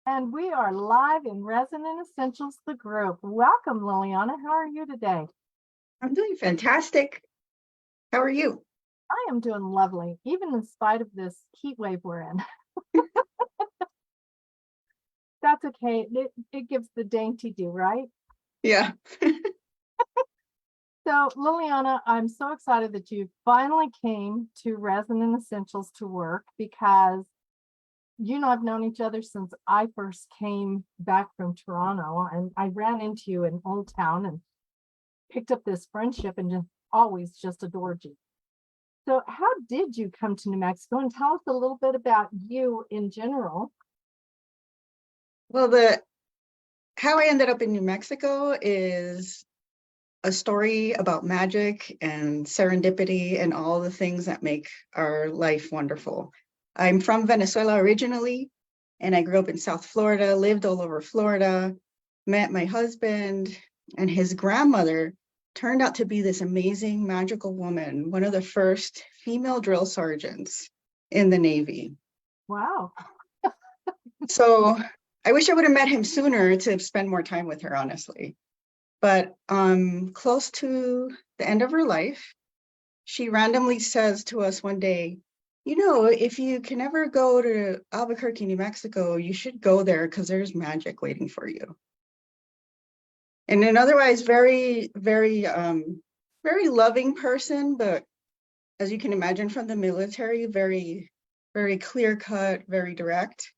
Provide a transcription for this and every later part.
And we are live in Resonant Essentials, the group. Welcome, Liliana. How are you today? I'm doing fantastic. How are you? I am doing lovely, even in spite of this heat wave we're in. That's okay. It gives the dainty do, right? Yeah. So, Liliana, I'm so excited that you finally came to Resonant Essentials to work because I've known each other since I first came back from Toronto, and I ran into you in Old Town and picked up this friendship and just always just adored you. So, how did you come to New Mexico? And tell us a little bit about you in general. Well, the how I ended up in New Mexico is a story about magic and serendipity and all the things that make our life wonderful. I'm from Venezuela originally, and I grew up in South Florida, lived all over Florida, met my husband, and his grandmother turned out to be this amazing magical woman, one of the first female drill sergeants in the Navy. Wow. So I wish I would have met him sooner to spend more time with her, honestly. But close to the end of her life, she randomly says to us one day, if you can ever go to Albuquerque, New Mexico, you should go there because there's magic waiting for you. And an otherwise very, very, very loving person, but as you can imagine from the military, very, very clear cut, very direct.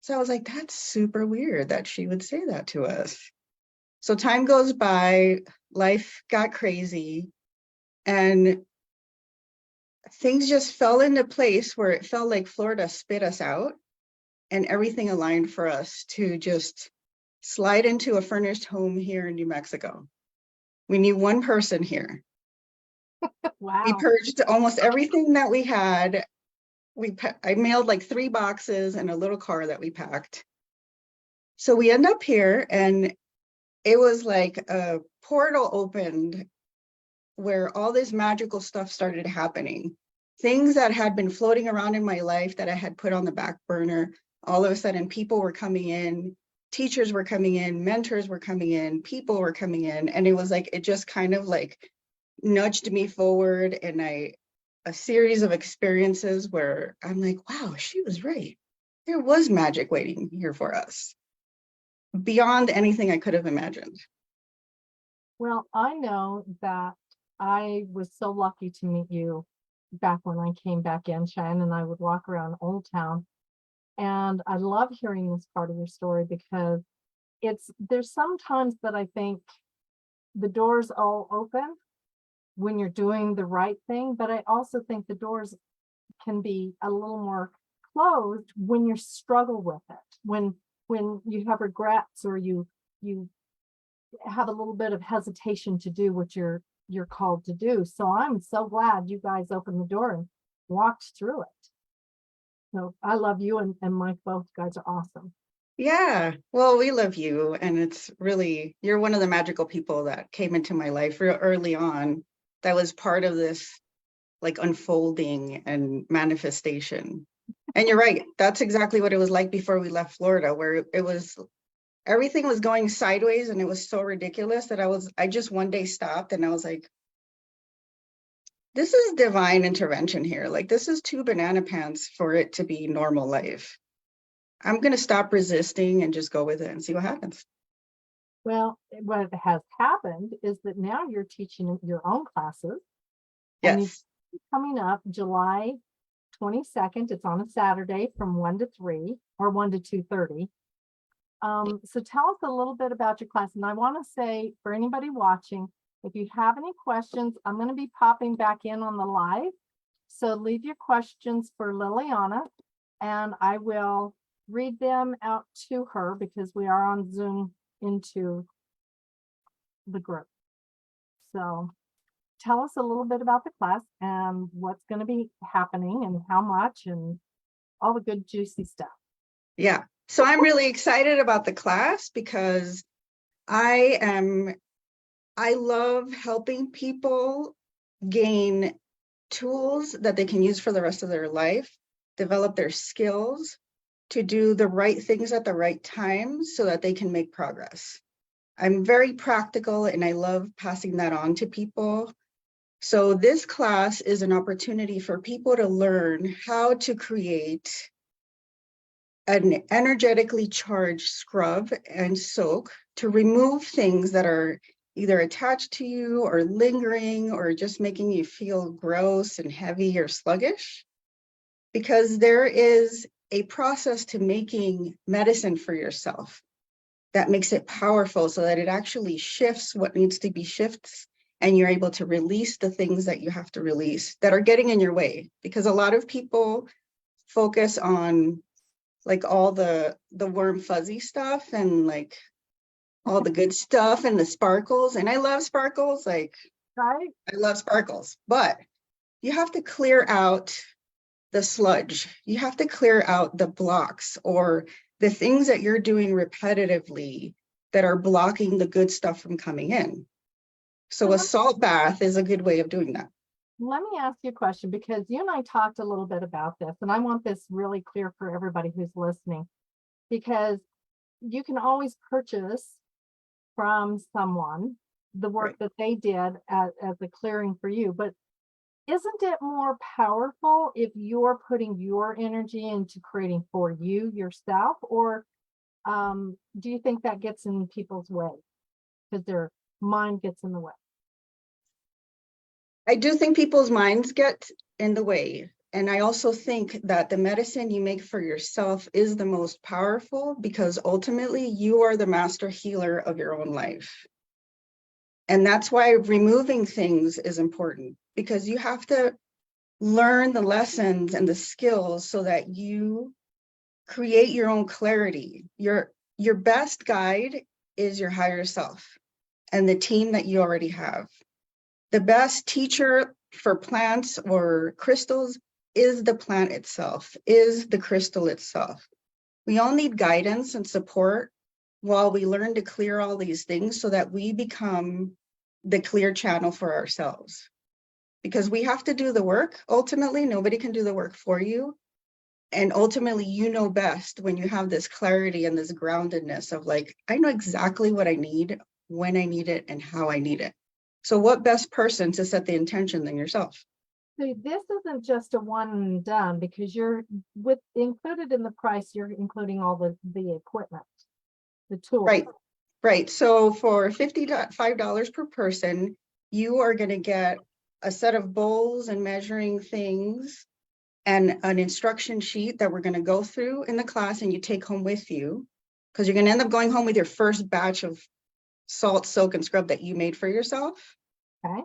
So I was like, that's super weird that she would say that to us. So time goes by, life got crazy, and things just fell into place where it felt like Florida spit us out and everything aligned for us to just slide into a furnished home here in New Mexico. We knew one person here. We Wow. purged almost everything that we had. I mailed like 3 boxes and a little car that we packed. So we end up here, and it was like a portal opened where all this magical stuff started happening. Things that had been floating around in my life that I had put on the back burner, all of a sudden people were coming in, teachers were coming in, mentors were coming in, people were coming in. And it was like, it just kind of like nudged me forward, and a series of experiences where I'm like, wow, she was right. There was magic waiting here for us beyond anything I could have imagined. Well, I know that I was so lucky to meet you back when I came back in, Cheyenne, and I would walk around Old Town. And I love hearing this part of your story because there's sometimes that I think the doors all open when you're doing the right thing, but I also think the doors can be a little more closed when you struggle with it, when you have regrets or you have a little bit of hesitation to do what you're called to do. So I'm so glad you guys opened the door and walked through it. So I love you and Mike, both guys are awesome. Yeah, well, we love you. And it's really, you're one of the magical people that came into my life real early on that was part of this like unfolding and manifestation. And you're right, that's exactly what it was like before we left Florida, where it was everything was going sideways and it was so ridiculous that I just one day stopped and I was like, this is divine intervention here. Like, this is too banana pants for it to be normal life. I'm going to stop resisting and just go with it and see what happens. Well, what has happened is that now you're teaching your own classes and you Yes. coming up July 22nd. It's on a Saturday from 1 to 3 or 1 to 2:30. So tell us a little bit about your class. And I want to say for anybody watching, if you have any questions, I'm going to be popping back in on the live. So leave your questions for Liliana and I will read them out to her because we are on Zoom into the group. So tell us a little bit about the class and what's going to be happening and how much and all the good juicy stuff. Yeah. So I'm really excited about the class because I love helping people gain tools that they can use for the rest of their life, develop their skills, to do the right things at the right time so that they can make progress. I'm very practical and I love passing that on to people. So this class is an opportunity for people to learn how to create an energetically charged scrub and soak to remove things that are either attached to you or lingering or just making you feel gross and heavy or sluggish. Because there is a process to making medicine for yourself that makes it powerful so that it actually shifts what needs to be shifted and you're able to release the things that you have to release that are getting in your way. Because a lot of people focus on like all the warm fuzzy stuff and like all the good stuff and the sparkles. And I love sparkles, like Right? I love sparkles, but you have to clear out the sludge. You have to clear out the blocks or the things that you're doing repetitively that are blocking the good stuff from coming in. So a salt bath is a good way of doing that. Let me ask you a question, because you and I talked a little bit about this, and I want this really clear for everybody who's listening, because you can always purchase from someone the work Right. that they did as a clearing for you. But isn't it more powerful if you're putting your energy into creating for you yourself? Or do you think that gets in people's way because their mind gets in the way? I do think people's minds get in the way. And I also think that the medicine you make for yourself is the most powerful because ultimately you are the master healer of your own life. And that's why removing things is important because you have to learn the lessons and the skills so that you create your own clarity. Your best guide is your higher self and the team that you already have. The best teacher for plants or crystals is the plant itself, is the crystal itself. We all need guidance and support while we learn to clear all these things so that we become the clear channel for ourselves. Because we have to do the work. Ultimately, nobody can do the work for you. And ultimately, you know best when you have this clarity and this groundedness of like, I know exactly what I need, when I need it, and how I need it. So what best person to set the intention than yourself? So this isn't just a one and done, because you're with included in the price, you're including all the equipment, the tools. Right, right. So for $55 per person, you are going to get a set of bowls and measuring things and an instruction sheet that we're going to go through in the class and you take home with you because you're going to end up going home with your first batch of salt, soak, and scrub that you made for yourself. Okay.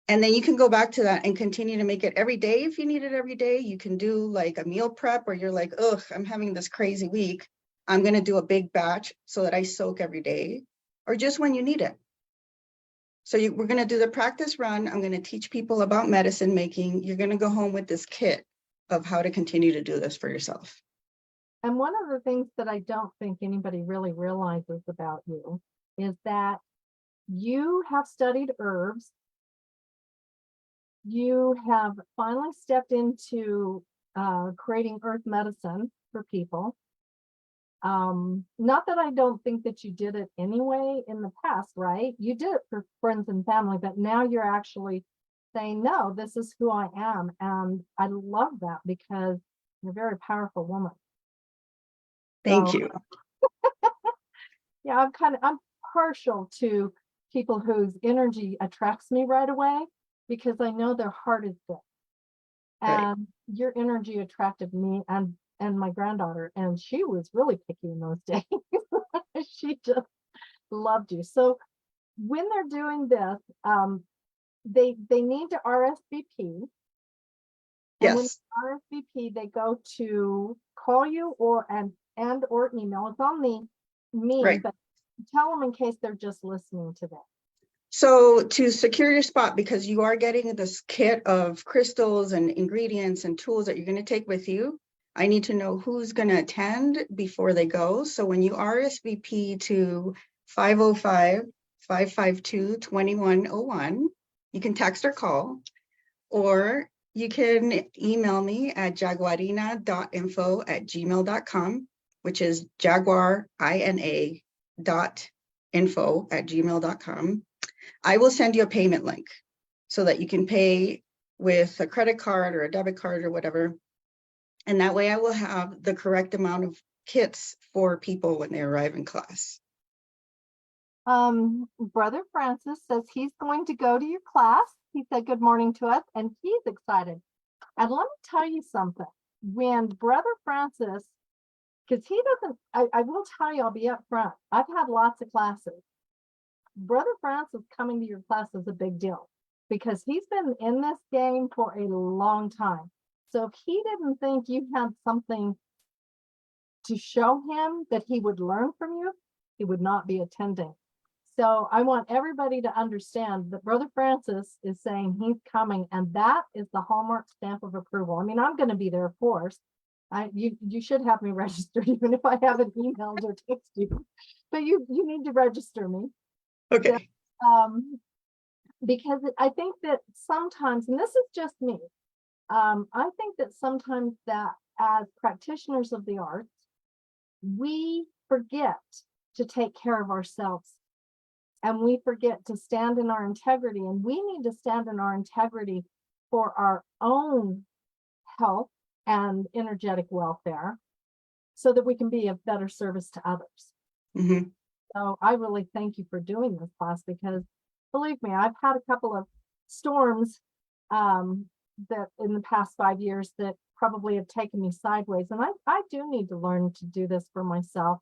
And then you can go back to that and continue to make it every day. If you need it every day, you can do like a meal prep where you're like, ugh, I'm having this crazy week. I'm going to do a big batch so that I soak every day, or just when you need it. So we're going to do the practice run. I'm going to teach people about medicine making. You're going to go home with this kit of how to continue to do this for yourself. And one of the things that I don't think anybody really realizes about you is that you have studied herbs. You have finally stepped into creating earth medicine for people. Not that I don't think that you did it anyway in the past, right? You did it for friends and family, but now you're actually saying, no, this is who I am. And I love that because you're a very powerful woman. Thank So you. yeah, I'm partial to people whose energy attracts me right away because I know their heart is good. Right. And your energy attracted me and my granddaughter, and she was really picky in those days. She just loved you. So when they're doing this, they need to RSVP. And when Yes. RSVP, they go to call you or email. It's on me, Right. but tell them in case they're just listening to that. So to secure your spot, because you are getting this kit of crystals and ingredients and tools that you're going to take with you, I need to know who's going to attend before they go. So when you RSVP to 505-552-2101, you can text or call, or You can email me at jaguarina.info@gmail.com, which is jaguarina.info@gmail.com. I will send you a payment link so that you can pay with a credit card or a debit card or whatever. And that way I will have the correct amount of kits for people when they arrive in class. Brother Francis says he's going to go to your class. He said good morning to us and he's excited. And let me tell you something. When Brother Francis, because he doesn't, I will tell you, I'll be up front. I've had lots of classes. Brother Francis coming to your class is a big deal because he's been in this game for a long time. So if he didn't think you had something to show him that he would learn from you, he would not be attending. So I want everybody to understand that Brother Francis is saying he's coming, and that is the hallmark stamp of approval. I mean, I'm going to be there, of course. You should have me registered, even if I haven't emailed or texted you. But you need to register me. Okay. Because I think that sometimes, and this is just me, I think that sometimes that as practitioners of the arts, we forget to take care of ourselves. And we forget to stand in our integrity, and we need to stand in our integrity for our own health and energetic welfare so that we can be of better service to others. Mm-hmm. So I really thank you for doing this class because believe me, I've had a couple of storms that in the past 5 years that probably have taken me sideways. And I do need to learn to do this for myself,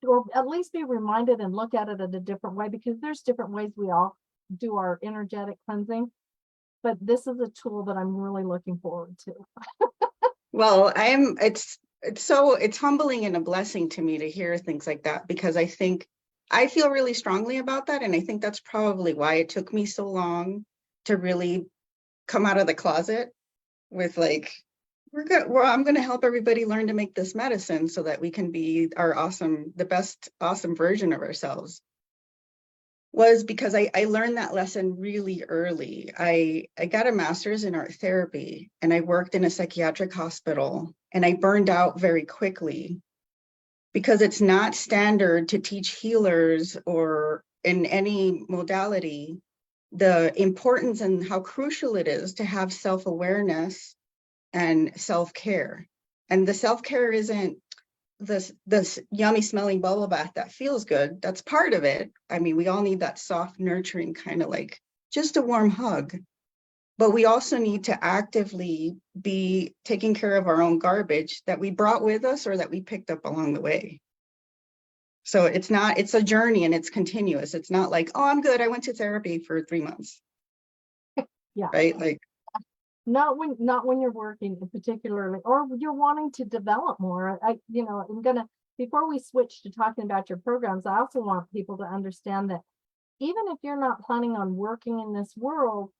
or at least be reminded and look at it in a different way, because there's different ways we all do our energetic cleansing. But this is a tool that I'm really looking forward to. Well, it's humbling and a blessing to me to hear things like that, because I feel really strongly about that. And I think that's probably why it took me so long to really come out of the closet with like, I'm going to help everybody learn to make this medicine so that we can be the best awesome version of ourselves. Was because I learned that lesson really early. I got a master's in art therapy and I worked in a psychiatric hospital, and I burned out very quickly because it's not standard to teach healers or in any modality the importance and how crucial it is to have self-awareness and self-care. And the self-care isn't this yummy smelling bubble bath that feels good. That's part of it. I mean, we all need that soft, nurturing kind of like just a warm hug. But we also need to actively be taking care of our own garbage that we brought with us or that we picked up along the way. So it's a journey and it's continuous. It's not like, oh, I'm good, I went to therapy for 3 months. Yeah. Right? Like, not when you're working particularly, or you're wanting to develop more. Before we switch to talking about your programs, I also want people to understand that even if you're not planning on working in this world,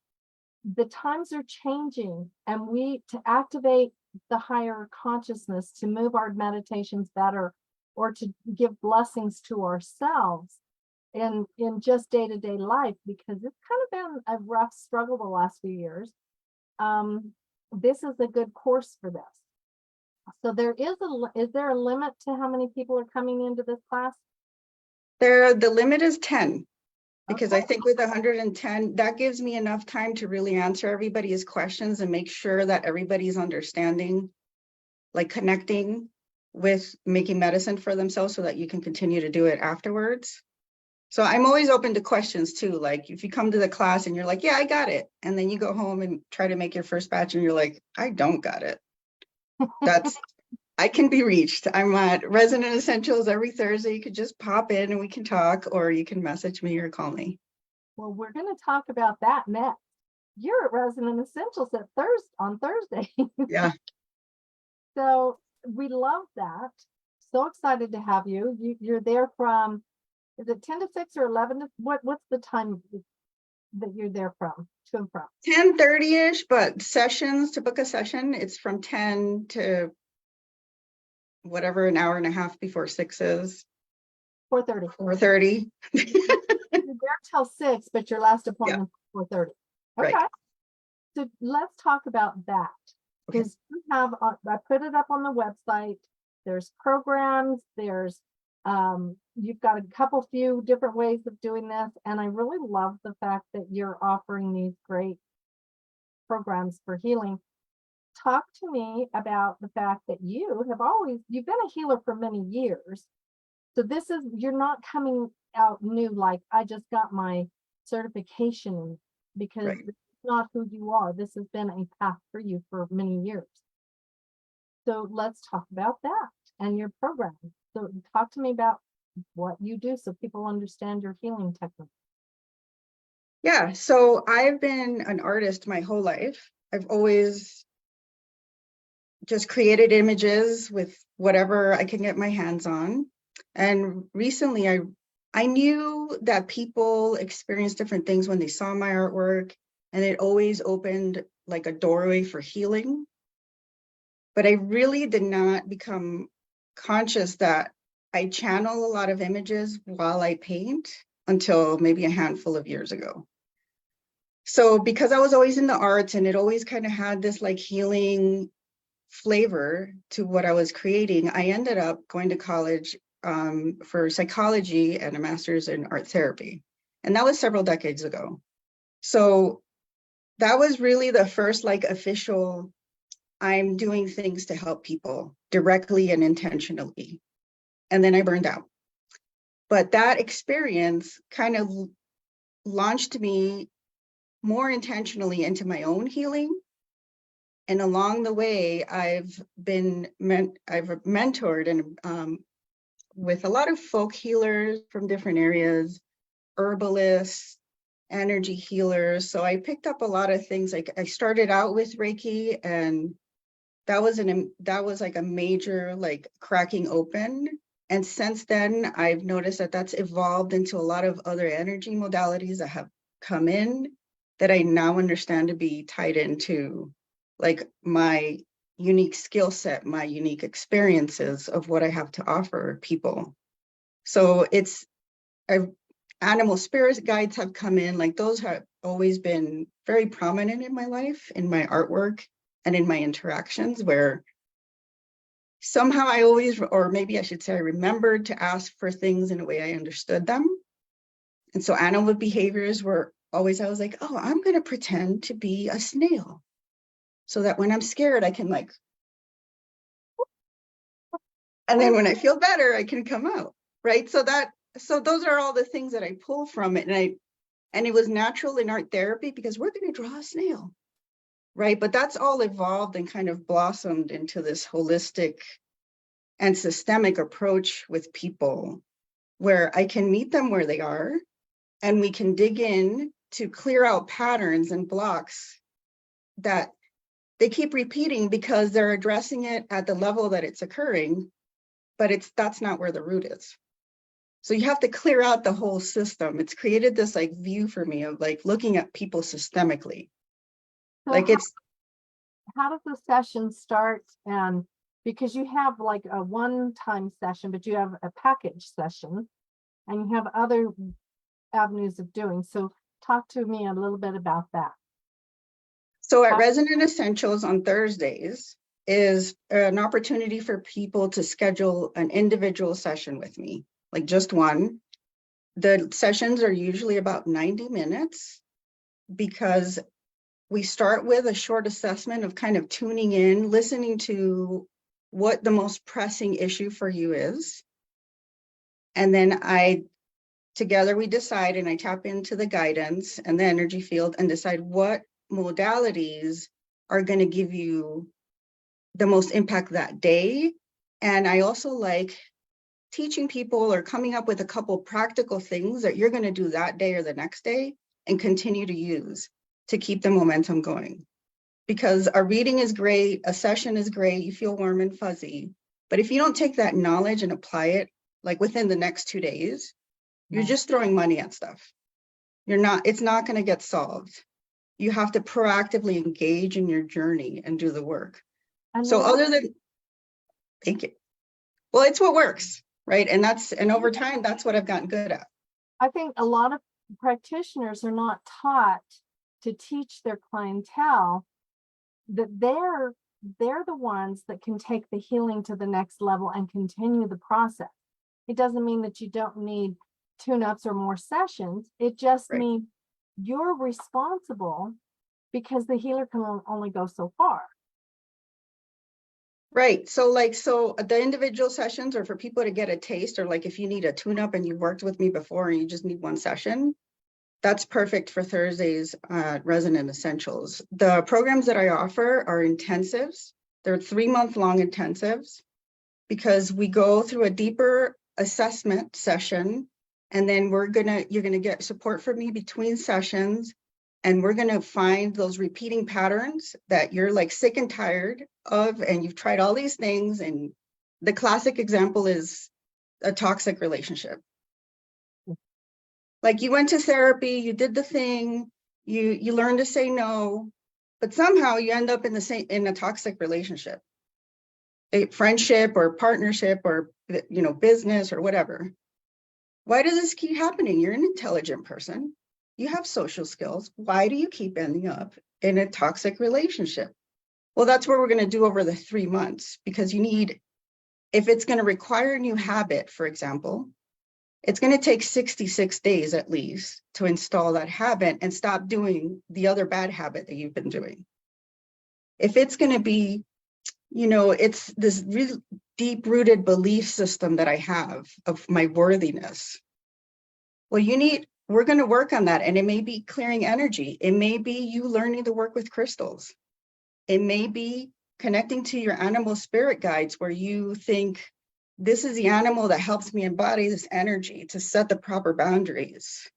the times are changing, and to activate the higher consciousness, to move our meditations better, or to give blessings to ourselves in just day-to-day life, because it's kind of been a rough struggle the last few years. This is a good course for this. So is there a limit to how many people are coming into this class? the limit is 10. Because Okay. I think with 110, that gives me enough time to really answer everybody's questions and make sure that everybody's understanding, like connecting with making medicine for themselves so that you can continue to do it afterwards. So I'm always open to questions too. Like if you come to the class and you're like, yeah, I got it. And then you go home and try to make your first batch and you're like, I don't got it. I can be reached. I'm at Resonant Essentials every Thursday. You could just pop in and we can talk, or you can message me or call me. Well, we're going to talk about that next. You're at Resonant Essentials on Thursday. Yeah. So we love that. So excited to have you. You're there from, is it 10 to 6 or 11 to what's the time that you're there from, to and from? 10:30-ish, but to book a session, it's from 10 to whatever, an hour and a half before 6 is. 4:30. 4:30. You're there till 6, but your last appointment is 4:30. Okay. Right. So let's talk about that, Okay. because you have, I put it up on the website. There's programs, there's, you've got a couple few different ways of doing this. And I really love the fact that you're offering these great programs for healing. Talk to me about the fact that you've been a healer for many years. So you're not coming out new, like I just got my certification, because Right. it's not who you are. This has been a path for you for many years. So let's talk about that and your program. So talk to me about what you do so people understand your healing technique. Yeah. So I've been an artist my whole life. I've always just created images with whatever I can get my hands on. And recently I knew that people experience different things when they saw my artwork, and it always opened like a doorway for healing. But I really did not become conscious that I channel a lot of images while I paint until maybe a handful of years ago. So because I was always in the arts and it always kind of had this like healing flavor to what I was creating, I ended up going to college for psychology and a master's in art therapy. And that was several decades ago. So that was really the first like official, I'm doing things to help people directly and intentionally. And then I burned out. But that experience kind of launched me more intentionally into my own healing. And along the way, I've mentored and with a lot of folk healers from different areas, herbalists, energy healers. So I picked up a lot of things. Like I started out with Reiki, and that was like a major like cracking open. And since then, I've noticed that that's evolved into a lot of other energy modalities that have come in that I now understand to be tied into like my unique skill set, my unique experiences of what I have to offer people. So animal spirit guides have come in, like those have always been very prominent in my life, in my artwork, and in my interactions, where somehow I always, or maybe I should say I remembered to ask for things in a way I understood them. And so animal behaviors were always, I was like, oh, I'm going to pretend to be a snail so that when I'm scared, I can like, and then when I feel better, I can come out. Right. So those are all the things that I pull from it. And it was natural in art therapy because we're going to draw a snail. Right. But that's all evolved and kind of blossomed into this holistic and systemic approach with people where I can meet them where they are, and we can dig in to clear out patterns and blocks that they keep repeating because they're addressing it at the level that it's occurring, but that's not where the root is. So you have to clear out the whole system. It's created this like view for me of like looking at people systemically. So Like it's how does the session start? And because you have like a one-time session, but you have a package session and you have other avenues of doing. So talk to me a little bit about that. So at Resonant Essentials on Thursdays is an opportunity for people to schedule an individual session with me, like just one. The sessions are usually about 90 minutes because we start with a short assessment of kind of tuning in, listening to what the most pressing issue for you is. And then together we decide, and I tap into the guidance and the energy field and decide what modalities are going to give you the most impact that day. And I also like teaching people or coming up with a couple practical things that you're going to do that day or the next day and continue to use to keep the momentum going. Because a reading is great, a session is great, you feel warm and fuzzy. But if you don't take that knowledge and apply it like within the next 2 days, you're just throwing money at stuff. It's not going to get solved. You have to proactively engage in your journey and do the work. So thank you. Well, it's what works, right? And over time, that's what I've gotten good at. I think a lot of practitioners are not taught to teach their clientele that they're the ones that can take the healing to the next level and continue the process. It doesn't mean that you don't need tune-ups or more sessions. It just Right. means you're responsible, because the healer can only go so far. Right. So like, so the individual sessions are for people to get a taste, or like if you need a tune-up and you've worked with me before and you just need one session, that's perfect for Thursdays Resonant Essentials. The programs that I offer are intensives. They're 3-month-long intensives, because we go through a deeper assessment session, and then you're gonna get support from me between sessions, and we're gonna find those repeating patterns that you're like sick and tired of, and you've tried all these things. And the classic example is a toxic relationship. Like, you went to therapy, you did the thing, you learned to say no, but somehow you end up in a toxic relationship, a friendship or partnership, or business or whatever. Why does this keep happening? You're an intelligent person, you have social skills. Why do you keep ending up in a toxic relationship? Well, that's what we're going to do over the 3 months, because if it's going to require a new habit, for example, it's going to take 66 days at least to install that habit and stop doing the other bad habit that you've been doing. If it's going to be, it's this really deep-rooted belief system that I have of my worthiness. Well, we're going to work on that. And it may be clearing energy. It may be you learning to work with crystals. It may be connecting to your animal spirit guides, where you think, this is the animal that helps me embody this energy to set the proper boundaries.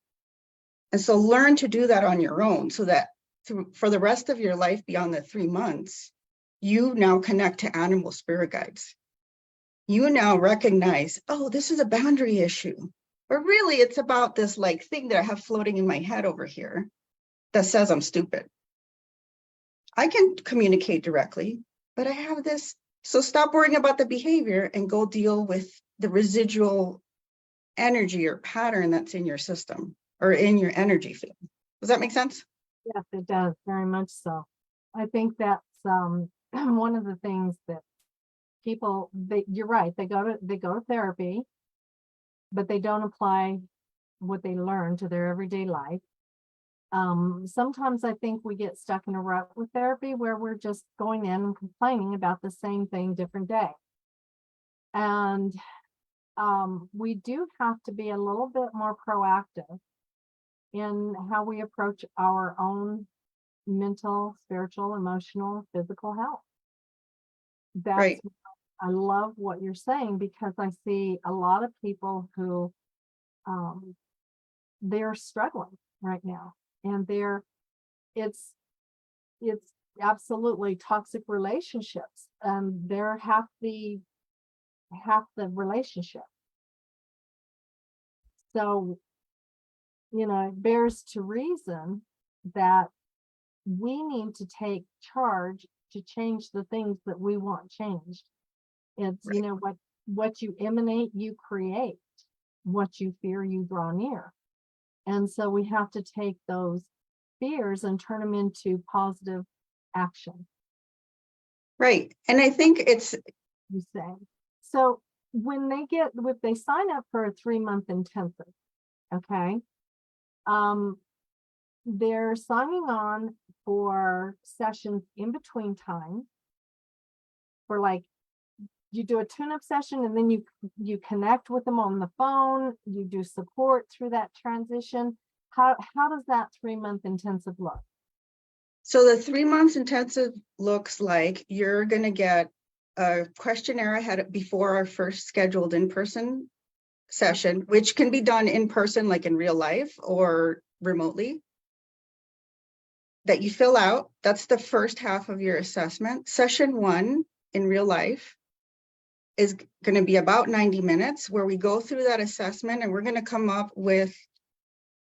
And so learn to do that on your own, so that for the rest of your life beyond the 3 months, you now connect to animal spirit guides. You now recognize, oh, this is a boundary issue. But really, it's about this like thing that I have floating in my head over here that says I'm stupid. I can communicate directly, but I have this. So stop worrying about the behavior and go deal with the residual energy or pattern that's in your system or in your energy field. Does that make sense? Yes, it does, very much so. I think that's one of the things that people, you're right, they go to therapy, but they don't apply what they learn to their everyday life. Sometimes I think we get stuck in a rut with therapy, where we're just going in and complaining about the same thing different day. And we do have to be a little bit more proactive in how we approach our own mental, spiritual, emotional, physical health. That's Right. I love what you're saying, because I see a lot of people who they're struggling right now, and it's absolutely toxic relationships, and they're half the relationship. So, it bears to reason that we need to take charge to change the things that we want changed. It's, Right. what you emanate, you create. What you fear, you draw near. And so we have to take those fears and turn them into positive action. Right. And I think You say. So if they sign up for a 3-month intensive, okay, they're signing on for sessions in between time, for like, you do a tune-up session, and then you connect with them on the phone, you do support through that transition. How does that 3-month intensive look? So the 3 months intensive looks like you're going to get a questionnaire ahead before our first scheduled in-person session, which can be done in person, like in real life, or remotely, that you fill out. That's the first half of your assessment. Session 1 in real life is going to be about 90 minutes, where we go through that assessment, and we're going to come up with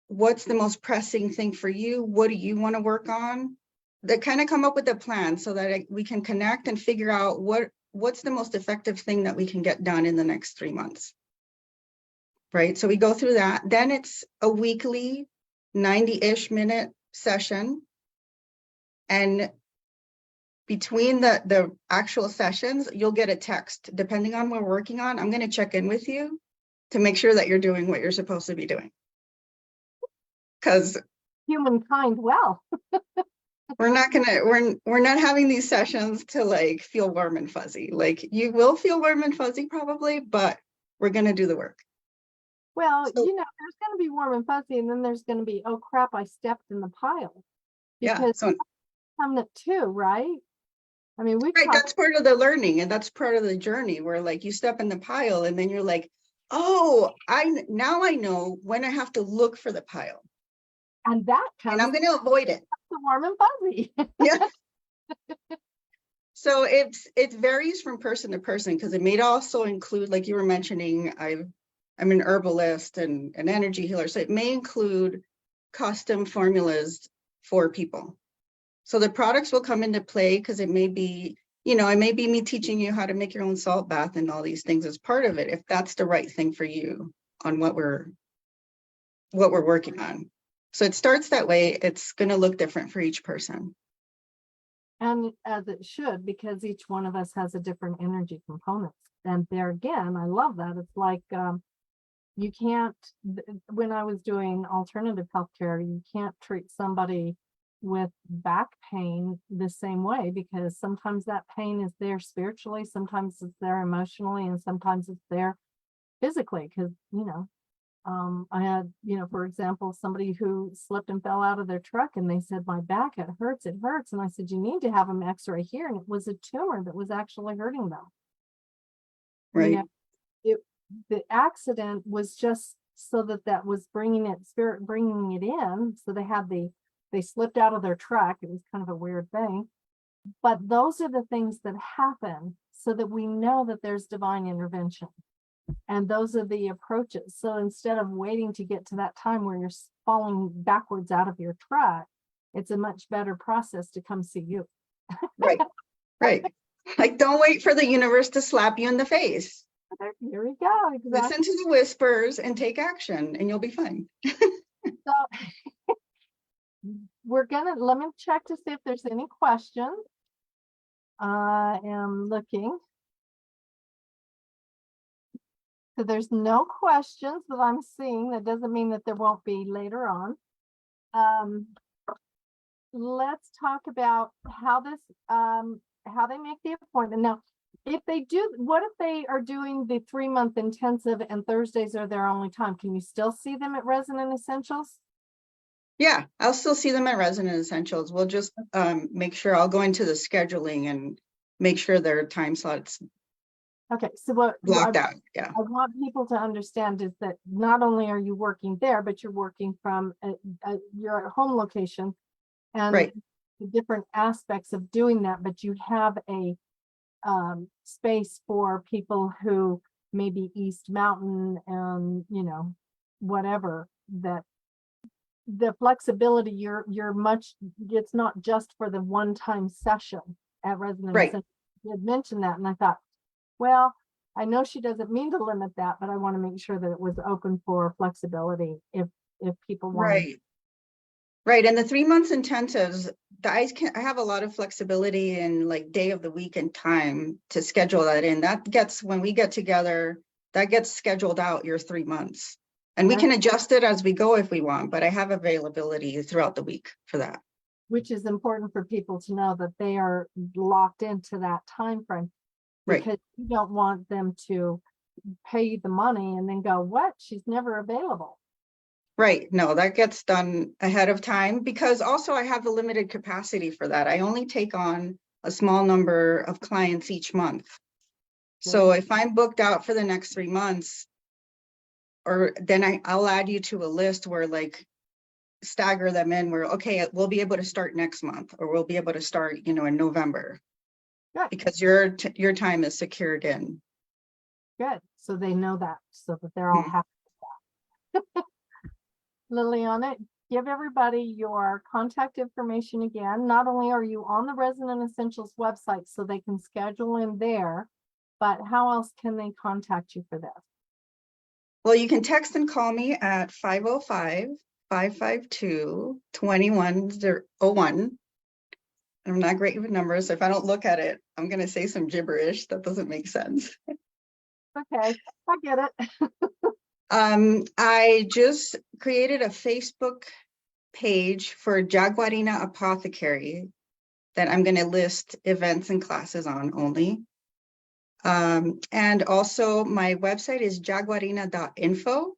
what's the most pressing thing for you. What do you want to work on? That kind of come up with a plan, so that we can connect and figure out what's the most effective thing that we can get done in the next 3 months. Right. So we go through that. Then it's a weekly 90-ish minute session And between the actual sessions, you'll get a text. Depending on what we're working on, I'm going to check in with you to make sure that you're doing what you're supposed to be doing. Because Humankind, well, we're not having these sessions to like feel warm and fuzzy. Like you will feel warm and fuzzy probably, but we're going to do the work. well, So, there's going to be warm and fuzzy, and then there's going to be, oh crap, I stepped in the pile. yeah. Because So permanent too, right? I mean, we've right, talked. that's part of the learning and that's part of the journey where like you step in the pile and then you're like, oh, now I know when I have to look for the pile. And that And comes I'm going to avoid it. to warm and fuzzy. Yeah. So it varies from person to person because it may also include, like you were mentioning, I'm an herbalist and an energy healer. So it may include custom formulas for people. So the products will come into play because it may be, it may be me teaching you how to make your own salt bath and all these things as part of it, if that's the right thing for you on what we're working on. So it starts that way. It's going to look different for each person. And as it should, because each one of us has a different energy components. And there again, I love that. It's like you can't, when I was doing alternative healthcare, you can't treat somebody with back pain the same way, because sometimes that pain is there spiritually, sometimes it's there emotionally, and sometimes it's there physically. Because I had, for example, somebody who slipped and fell out of their truck, and they said, my back, it hurts. And I said, you need to have an x-ray here. And it was a tumor that was actually hurting them. Right. The accident was just so that was bringing it in. So they slipped out of their truck. It was kind of a weird thing. But those are the things that happen so that we know that there's divine intervention. And those are the approaches. So instead of waiting to get to that time where you're falling backwards out of your truck, it's a much better process to come see you. Right. Right. Like, don't wait for the universe to slap you in the face. Here we go. Exactly. Listen to the whispers and take action and you'll be fine. So let me check to see if there's any questions. I am looking. So there's no questions that I'm seeing. That doesn't mean that there won't be later on. Let's talk about how they make the appointment. Now, if they do, what if they are doing the 3-month intensive and Thursdays are their only time? Can you still see them at Resonant Essentials? Yeah, I'll still see them at Resonant Essentials. We'll just make sure I'll go into the scheduling and make sure their time slots Okay, so what blocked out. Yeah. I want people to understand is that not only are you working there, but you're working from your home location, and right. the different aspects of doing that, but you have a space for people who may be East Mountain and whatever, that the flexibility it's not just for the one-time session at Resonant right. Essentials. You had mentioned that, and I thought, well, I know she doesn't mean to limit that, but I want to make sure that it was open for flexibility if people want. Right. Right. And the 3 months intensives, I have a lot of flexibility in like day of the week and time to schedule that in. When we get together, that gets scheduled out your 3 months. And we can adjust it as we go if we want, but I have availability throughout the week for that. Which is important for people to know, that they are locked into that time frame. Because right. You don't want them to pay the money and then go, what? She's never available. Right. No, that gets done ahead of time, because also I have a limited capacity for that. I only take on a small number of clients each month. So if I'm booked out for the next 3 months, or then I'll add you to a list where like stagger them in where, okay, we'll be able to start next month, or we'll be able to start, in November. Good. Because your time is secured in. Good. So they know that, so that they're all happy with that. Liliana, give everybody your contact information again. Not only are you on the Resonant Essentials website so they can schedule in there, but how else can they contact you for this? Well, you can text and call me at 505-552-2101. I'm not great with numbers. So if I don't look at it, I'm going to say some gibberish that doesn't make sense. Okay, I get it. I just created a Facebook page for Jaguarina Apothecary that I'm going to list events and classes on only. And also my website is jaguarina.info.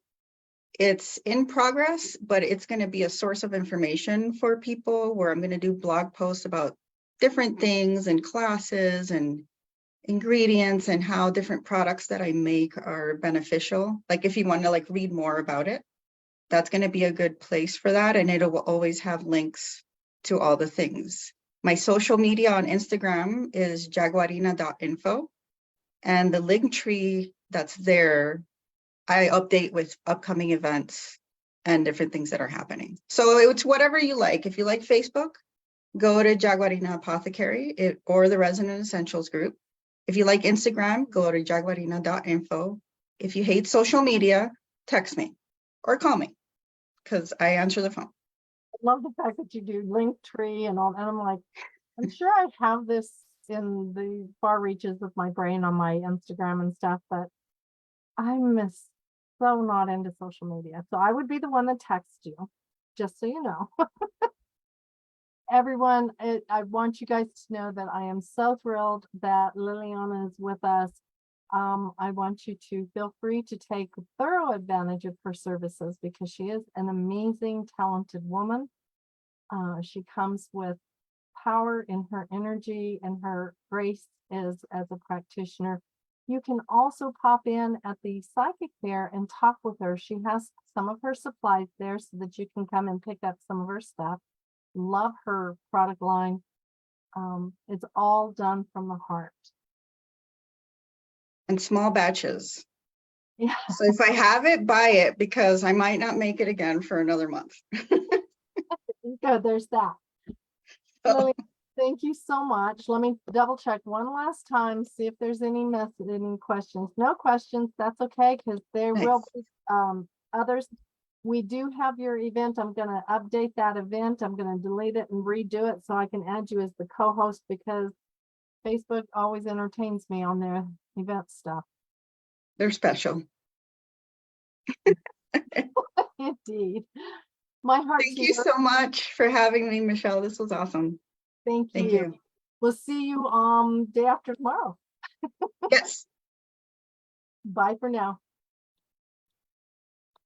It's in progress, but it's going to be a source of information for people where I'm going to do blog posts about different things and classes and ingredients and how different products that I make are beneficial. Like if you want to like read more about it, that's going to be a good place for that. And it will always have links to all the things. My social media on Instagram is jaguarina.info. And the link tree that's there, I update with upcoming events and different things that are happening. So it's whatever you like. If you like Facebook, go to Jaguarina Apothecary or the Resonant Essentials group. If you like Instagram, go to jaguarina.info. If you hate social media, text me or call me because I answer the phone. I love the fact that you do Linktree and all, and I'm like, I'm sure I have this in the far reaches of my brain on my Instagram and stuff, but I'm so not into social media. So I would be the one that texts you, just so you know. Everyone, I want you guys to know that I am so thrilled that Liliana is with us. I want you to feel free to take thorough advantage of her services because she is an amazing, talented woman. She comes with power in her energy and her grace as a practitioner. You can also pop in at the psychic fair and talk with her. She has some of her supplies there so that you can come and pick up some of her stuff. Love her product line. It's all done from the heart. And small batches. Yeah, So if I have it, buy it because I might not make it again for another month. good. There's that. So, Lily, thank you so much. Let me double check one last time, see if there's any questions. No questions. That's okay because there will nice. be others. We do have your event. I'm going to update that event. I'm going to delete it and redo it so I can add you as the co-host because Facebook always entertains me on their event stuff. They're special. Indeed. My heart's Thank you here. so much for having me, Michelle. This was awesome. Thank Thank you. you. We'll see you day after tomorrow. Yes. Bye for now.